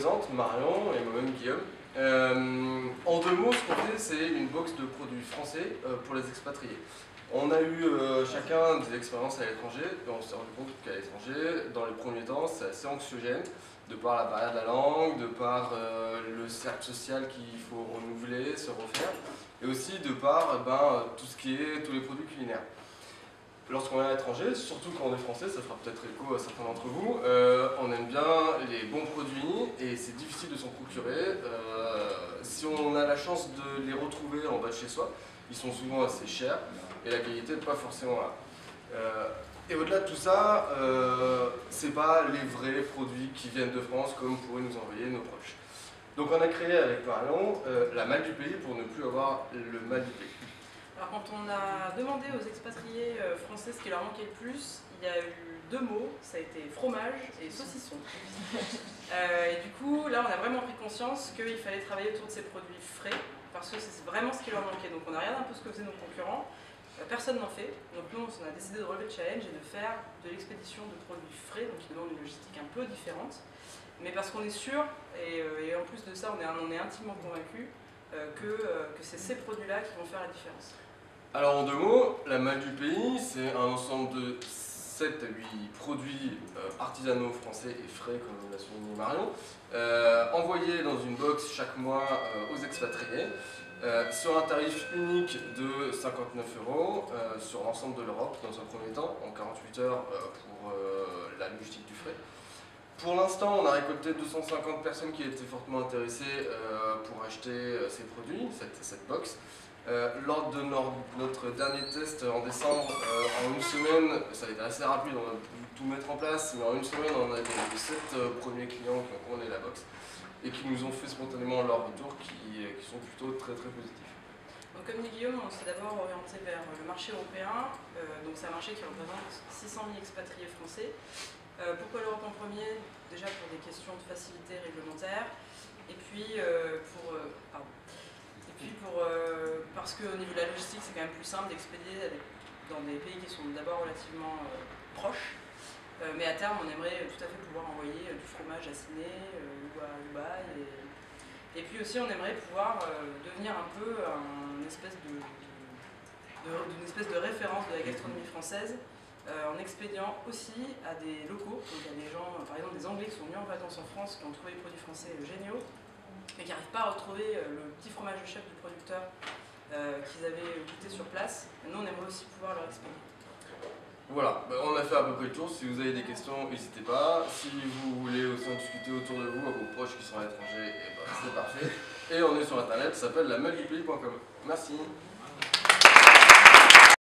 présente, Marion et moi-même Guillaume. En 2 mots, ce qu'on fait, c'est une box de produits français pour les expatriés. On a eu chacun des expériences à l'étranger et on s'est rendu compte qu'à l'étranger, dans les premiers temps, c'est assez anxiogène, de par la barrière de la langue, de par le cercle social qu'il faut renouveler, se refaire, et aussi de par tout ce qui est tous les produits culinaires. Lorsqu'on est à l'étranger, surtout quand on est français, ça fera peut-être écho à certains d'entre vous, on aime bien les bons produits et c'est difficile de s'en procurer. Si on a la chance de les retrouver en bas de chez soi, ils sont souvent assez chers et la qualité n'est pas forcément là. Et au-delà de tout ça, c'est pas les vrais produits qui viennent de France comme pourraient nous envoyer nos proches. Donc on a créé avec Marion la malle du pays pour ne plus avoir le mal du pays. Alors quand on a demandé aux expatriés français ce qui leur manquait le plus, il y a eu 2 mots, ça a été fromage et saucisson. Et du coup, là on a vraiment pris conscience qu'il fallait travailler autour de ces produits frais, parce que c'est vraiment ce qui leur manquait. Donc on a regardé un peu ce que faisaient nos concurrents, personne n'en fait. Donc nous on a décidé de relever le challenge et de faire de l'expédition de produits frais, donc qui demande une logistique un peu différente. Mais parce qu'on est sûr, et en plus de ça on est intimement convaincu, que c'est ces produits-là qui vont faire la différence. Alors en 2 mots, la malle du pays, c'est un ensemble de 7 à 8 produits artisanaux français et frais, comme l'a souligné Marion, envoyés dans une box chaque mois aux expatriés, sur un tarif unique de 59 € sur l'ensemble de l'Europe dans un premier temps, en 48 heures pour la logistique du frais. Pour l'instant, on a récolté 250 personnes qui étaient fortement intéressées pour acheter ces produits, cette box. Lors de notre dernier test en décembre, en 1 semaine, ça a été assez rapide, on a pu tout mettre en place, mais en 1 semaine, on a eu 7 premiers clients qui ont commandé la box et qui nous ont fait spontanément leur retour qui sont plutôt très positifs. Donc, comme dit Guillaume, on s'est d'abord orienté vers le marché européen, donc c'est un marché qui représente 600 000 expatriés français. Pourquoi l'Europe en premier? Déjà pour des questions de facilité réglementaire, et puis parce qu'au niveau de la logistique, c'est quand même plus simple d'expédier dans des pays qui sont d'abord relativement proches. Mais à terme, on aimerait tout à fait pouvoir envoyer du fromage à Sydney ou à Dubaï. Et puis aussi, on aimerait pouvoir devenir un peu une espèce de référence de la gastronomie française, en expédiant aussi à des locaux. Donc il y a des gens, par exemple des Anglais qui sont venus en vacances en France, qui ont trouvé les produits français géniaux, et qui n'arrivent pas à retrouver le petit fromage de chef du producteur qu'ils avaient goûté sur place. Nous, on aimerait aussi pouvoir leur expédier. Voilà, on a fait à peu près le tour. Si vous avez des questions, n'hésitez pas. Si vous voulez aussi en discuter autour de vous, à vos proches qui sont à l'étranger, c'est parfait. Et on est sur internet, ça s'appelle lamalledupays.com. Merci.